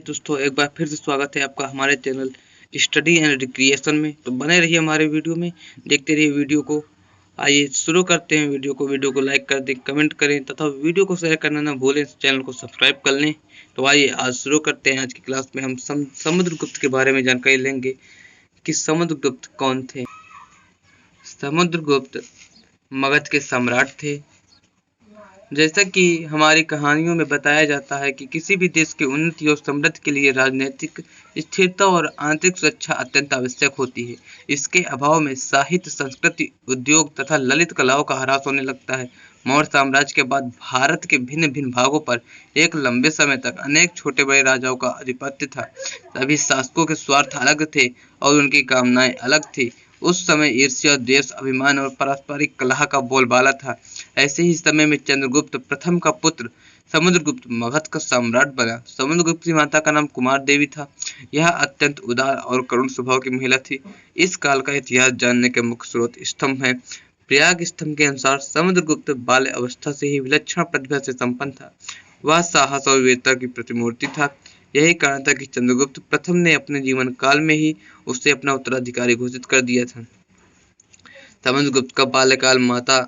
दोस्तों, एक बार फिर से स्वागत है आपका हमारे चैनल स्टडी एंड रिक्रिएशन में। तो बने रहिए हमारे वीडियो में, देखते रहिए वीडियो को। आइए शुरू करते हैं वीडियो को लाइक कर दें, कमेंट करें तथा वीडियो को शेयर करना ना भूलें, चैनल को सब्सक्राइब कर लें। तो आइए आज शुरू करते हैं। आज की क्लास में हम समुद्रगुप्त के बारे में जानकारी लेंगे कि समुद्रगुप्त कौन थे। समुद्रगुप्त मगध के सम्राट थे। जैसा कि हमारी कहानियों में बताया जाता है कि किसी भी देश की उन्नति और समृद्धि के लिए राजनीतिक स्थिरता और आंतरिक सुरक्षा अत्यंत आवश्यक होती है। इसके अभाव में साहित्य, संस्कृति, उद्योग तथा ललित कलाओं का ह्रास होने लगता है। मौर्य साम्राज्य के बाद भारत के भिन्न भिन्न भागों पर एक लंबे समय तक अनेक छोटे बड़े राजाओं का आधिपत्य था। सभी शासकों के स्वार्थ अलग थे और उनकी कामनाएं अलग थी। उस समय ईर्ष्या, द्वेष, अभिमान और पारस्परिक कलह का बोलबाला था। ऐसे ही समय में चंद्रगुप्त प्रथम का पुत्र समुद्रगुप्त मगध का सम्राट बना। समुद्रगुप्त की माता का नाम कुमार देवी था। यह अत्यंत उदार और करुण स्वभाव की महिला थी। इस काल का इतिहास जानने के मुख्य स्रोत स्तंभ है। प्रयाग स्तंभ के अनुसार समुद्रगुप्त बाल्य अवस्था से ही विलक्षण प्रतिभा से संपन्न था। वह साहस और वीरता की प्रतिमूर्ति था। यही कारण था कि चंद्रगुप्त प्रथम ने अपने जीवन काल में ही उसे अपना उत्तराधिकारी घोषित कर दिया था। समुद्रगुप्त का बाल्यकाल माता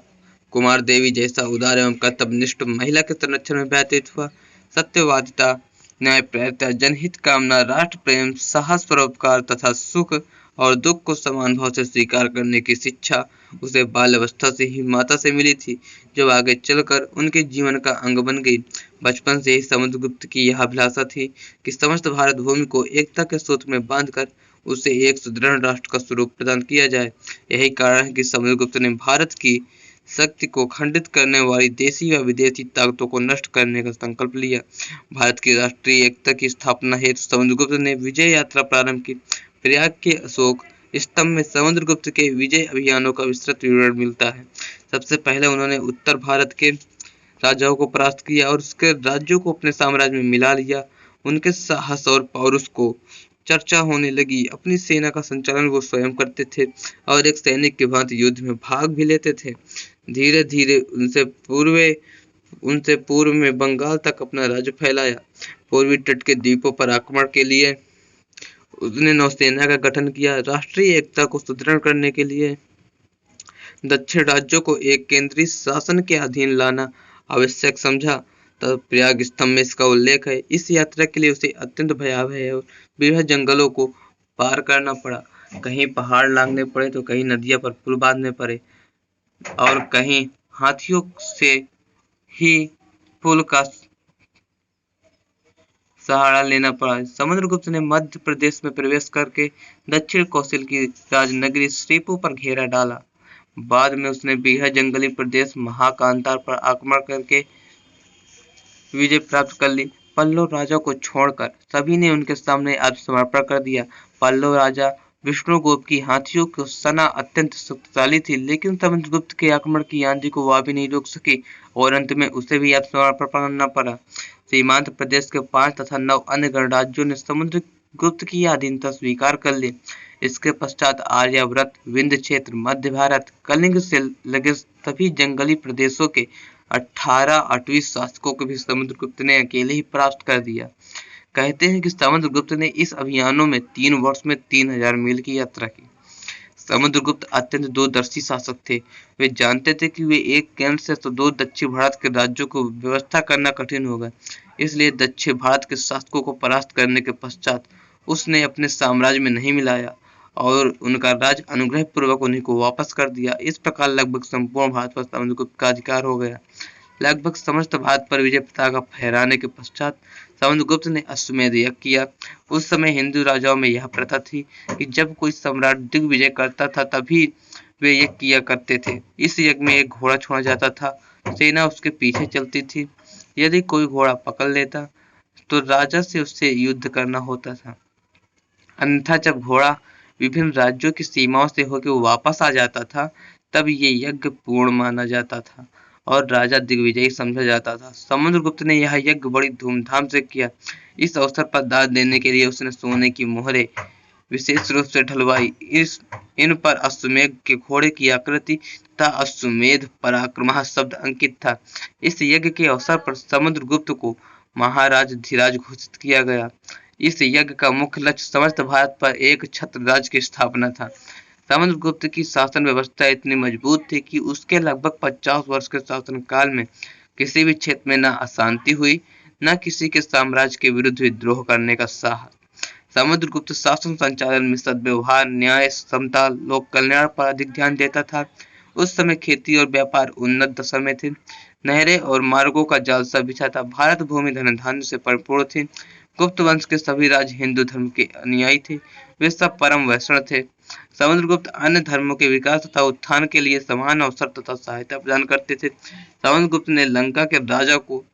कुमार देवी जैसा उदार एवं कर्तव्यनिष्ठ महिला के संरक्षण में व्यतीत हुआ। सत्यवादिता, न्यायप्रियता, जनहित कामना, राष्ट्र प्रेम, साहस, परोपकार तथा सुख और दुख को समान भाव से स्वीकार करने की शिक्षा उसे बाल्यावस्था से ही माता से मिली थी, जो आगे चलकर उनके जीवन का अंग बन गई। बचपन से ही समुद्रगुप्त की यह अभिलाषा थी कि समस्त भारत भूमि को एकता के सूत्र में बांधकर उसे एक सुदृढ़ राष्ट्र का स्वरूप प्रदान किया जाए। यही कारण है कि समुद्रगुप्त ने भारत की शक्ति को खंडित करने वाली देशी व विदेशी ताकतों को नष्ट करने का संकल्प लिया। भारत की राष्ट्रीय एकता की स्थापना हेतु समुद्रगुप्त ने विजय यात्रा प्रारंभ की। प्रयाग के अशोक स्तंभ में समुद्रगुप्त के विजय अभियानों का विस्तृत विवरण मिलता है। सबसे पहले उन्होंने उत्तर भारत के राजाओं को परास्त किया और उसके राज्यों को अपने साम्राज्य में मिला लिया। उनके साहस और पौरुष को चर्चा होने लगी। अपनी सेना का संचालन वो स्वयं करते थे और एक सैनिक के भांति युद्ध में भाग भी लेते थे। धीरे धीरे उनसे पूर्व में बंगाल तक अपना राज्य फैलाया। पूर्वी तट के द्वीपों पर आक्रमण के लिए उसने नौसेना का गठन किया। राष्ट्रीय एकता को सुदृढ़ करने के लिए दक्षिण राज्यों को एक केंद्रीय शासन के अधीन लाना आवश्यक समझा। तब प्रयाग स्तंभ में इसका उल्लेख है। इस यात्रा के लिए उसे अत्यंत भयावह और बृहद जंगलों को पार करना पड़ा। कहीं पहाड़ लांघने पड़े तो कहीं नदियां पर पुल बांधने पड़े और कहीं हाथियों से ही पुल का सहारा लेना पड़ा। समुद्रगुप्त ने मध्य प्रदेश में प्रवेश करके दक्षिण कौशल की राजनगरी श्रीपुर पर घेरा डाला। बाद में उसने बृहद जंगली प्रदेश महाकांतार पर आक्रमण करके विजय प्राप्त कर ली। पल्लव राजा को छोड़कर सभी ने उनके सामने आत्मसमर्पण कर दिया। पल्लव राजा विष्णुगुप्त की हाथियों की सेना अत्यंत शक्तिशाली थी, लेकिन समुद्रगुप्त के आक्रमण की आंधी को वह भी नहीं रोक सकी और अंत में उसे भी आत्मसमर्पण करना पड़ा। सीमांत प्रदेश के 5 तथा 9 अन्य गणराज्यों ने समुद्रगुप्त की अधीनता स्वीकार कर ली। इसके पश्चात आर्यावर्त, विंध्य क्षेत्र, मध्य भारत, कलिंग से लगे सभी जंगली प्रदेशों के 18 8वीं शासकों को भी समुद्रगुप्त ने अकेले ही परास्त कर दिया। कहते हैं कि समुद्रगुप्त ने इस अभियानों में 3 वर्ष में 3000 मील की यात्रा की। समुद्रगुप्त अत्यंत दूरदर्शी शासक थे। वे जानते थे कि वे एक केंद्र से तो दो दक्षिण भारत के राज्यों को व्यवस्था करना कठिन होगा। इसलिए दक्षिण भारत के शासकों को परास्त करने के पश्चात उसने अपने साम्राज्य में नहीं मिलाया और उनका राज्य अनुग्रह पूर्वक उन्हीं को वापस कर दिया। इस प्रकार लगभग संपूर्ण भारत पर समुद्रगुप्त का अधिकार हो गया। लगभग समस्त भारत पर विजय पताका फहराने के पश्चात समुद्रगुप्त ने अश्वमेध यज्ञ किया। उस समय हिंदू राजाओं में यह प्रथा थी कि जब कोई सम्राट दिग्विजय करता था तभी वे यज्ञ किया करते थे। इस यज्ञ में एक घोड़ा छोड़ा जाता था, सेना उसके पीछे चलती थी। यदि कोई घोड़ा पकड़ लेता तो राजा से उससे युद्ध करना होता था, अन्यथा जब घोड़ा विभिन्न राज्यों की सीमाओं से होकर वापस आ जाता था तब ये यज्ञ पूर्ण माना जाता था और राजा दिग्विजयी समझा जाता था। समुद्रगुप्त ने यह यज्ञ बड़ी धूमधाम से किया। इस अवसर पर दान देने के लिए उसने सोने की मोहरें विशेष रूप से ढलवाई। इन पर अश्वमेध के घोड़े की आकृति तथा अश्वमेध पराक्रमः शब्द अंकित था। इस यज्ञ के अवसर पर समुद्रगुप्त को महाराज धीराज घोषित किया गया। इस यज्ञ का मुख्य लक्ष्य समस्त भारत पर एक छत्र राज्य की स्थापना था। समुद्रगुप्त की शासन व्यवस्था इतनी मजबूत थी कि उसके लगभग 50 वर्ष के शासनकाल में किसी भी क्षेत्र में न अशांति हुई, न किसी के साम्राज्य के विरुद्ध विद्रोह करने का साहस। समुद्रगुप्त शासन संचालन में सद्व्यवहार, न्याय, समता, लोक कल्याण पर अधिक ध्यान देता था। उस समय खेती और व्यापार उन्नत दशा में थे। नहरें और मार्गों का जाल सा बिछा था। भारत भूमि धन धान्य से परिपूर्ण थी। गुप्त वंश के सभी राज हिंदू धर्म के अनुयायी थे। वे सब परम वैष्णव थे। समुद्रगुप्त अन्य धर्मों के विकास तथा उत्थान के लिए समान अवसर तथा सहायता प्रदान करते थे। समुद्रगुप्त ने लंका के राजा को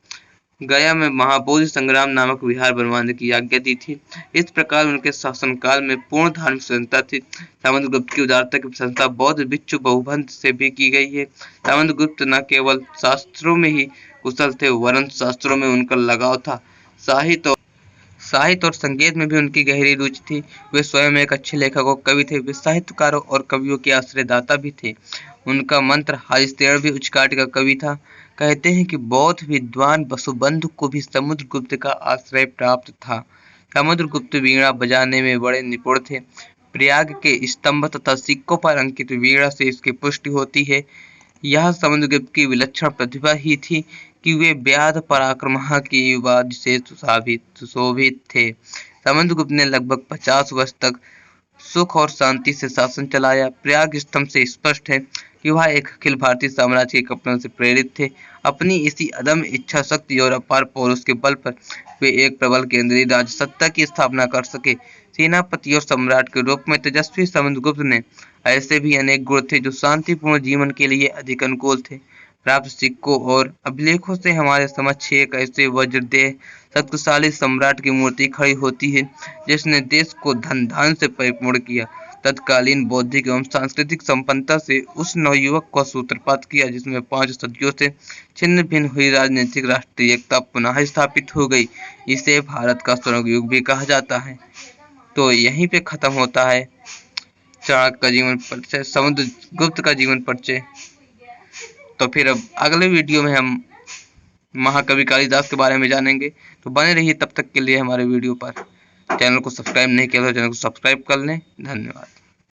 गया में महाबोधि संग्राम नामक विहार बनवाने की आज्ञा दी थी। इस प्रकार उनके शासनकाल में पूर्ण धार्मिक स्वतंत्रता थी। समुद्रगुप्त की उदारता की प्रशंसा बौद्ध भिक्षु बहुभंत से भी की गई है। समुद्रगुप्त न केवल शास्त्रों में ही कुशल थे, वरन शास्त्रों में उनका लगाव था। साहित्य और संगीत में भी उनकी गहरी रुचि थी। वे स्वयं एक अच्छे लेखक और कवि थे। वे साहित्यकारों और कवियों के आश्रयदाता भी थे। उनका मंत्र हारिस्तेय भी उच्चकोटि का कवि था। कहते हैं कि बौद्ध विद्वान वसुबंधु को भी समुद्रगुप्त का आश्रय प्राप्त था। समुद्रगुप्त वीणा बजाने में बड़े निपुण थे। प्रयाग के स्तंभ तथा सिक्कों पर अंकित वीणा से इसकी पुष्टि होती है। यह समुद्रगुप्त की विलक्षण प्रतिभा ही थी कि वे व्याध पराक्रम की उपाधि से सुशोभित थे। समुद्रगुप्त ने लगभग 50 वर्ष तक सुख और शांति से शासन चलाया। प्रयाग स्तंभ से स्पष्ट है कि वह एक अखिल भारतीय साम्राज्य के कल्पना से प्रेरित थे। अपनी इसी अदम्य इच्छा शक्ति और अपार पौरुष के बल पर वे एक प्रबल केंद्रीय राजसत्ता की स्थापना कर सके। सेनापति और सम्राट के रूप में तेजस्वी समुद्रगुप्त ने ऐसे भी अनेक गुण थे जो शांतिपूर्ण जीवन के लिए अधिक अनुकूल थे। प्राप्त सिक्कों और अभिलेखों से हमारे समक्ष एक ऐसे वज्रदेह शक्तिशाली सम्राट की मूर्ति खड़ी होती है जिसने देश को धन धान से परिपूर्ण किया। तत्कालीन बौद्धिक एवं सांस्कृतिक संपन्नता से उस नवयुवक को सूत्रपात किया जिसमें 5 सदियों से छिन्न भिन्न हुई राजनीतिक राष्ट्रीय एकता पुनः स्थापित हो गई। इसे भारत का स्वर्ण युग भी कहा जाता है। तो यहीं पे खत्म होता है चाणक्य का जीवन परिचय, समुद्रगुप्त का जीवन परिचय। तो फिर अब अगले वीडियो में हम महाकवि कालिदास के बारे में जानेंगे। तो बने रहिए तब तक के लिए हमारे वीडियो पर। चैनल को सब्सक्राइब नहीं किया तो चैनल को सब्सक्राइब कर लें। धन्यवाद।